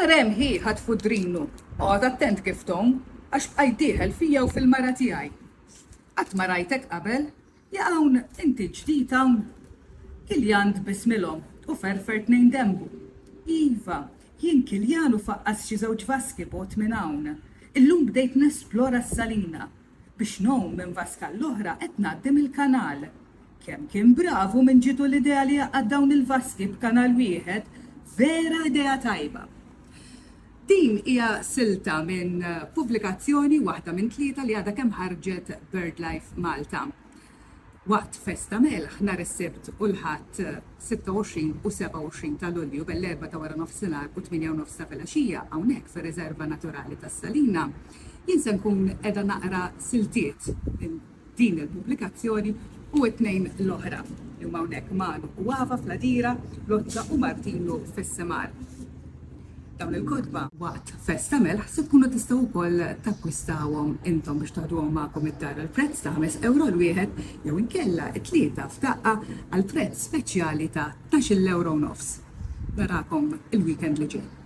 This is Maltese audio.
Arem hi ħatfu drinu, għad attent kif tom, għax bqajt fija u fil-mara tiegħi. Qatt ma rajtek qabel, jaqawn inti ġdid hawn. Kiljan bismilhom u ferfer tnejn dembu. Iva, jien Kiljan u faqqas xi żewġ vaski bot minn hawn. Illum bdejt nesplora s-salina biex nom minn vaska l-oħra qed ngħaddim il-kanal. Kemm kien bravu minn ġitu l-idea li jaqgħad dawn il-vaski b'kanal wieħed, vera idea tajba. Din hija silta minn pubblikazzjoni waħda minn tlieta li għadha kemm ħarġet BirdLife Malta. Waqt Festa Melħ nhar is-Sibt u l-Ħadd 26 u 27 ta' Lulju bell-4 ta' wara nofsinhar u 8 u nofs ta' filgħaxija hawnhekk fir-Riserva Naturali tas-Salina, jien se nkun qiegħda naqra siltiet minn din il-pubblikazzjoni u t-tnejn l-oħra li huma hawnhekk Manu u Ava fl-Adira, Lozza u Martinu fis-Semar. Dawn il-kotba waqt Festa Melħ se tkunu tistgħu wkoll takkwistawhom intom biex taħduhom magħkom id-dar il-prezz ta' 5 euro l-wieħed jew inkella t-tlieta f'daqqa għal prezz speċjali ta' 12 euro nofs. Narakom il-weekend li ġej.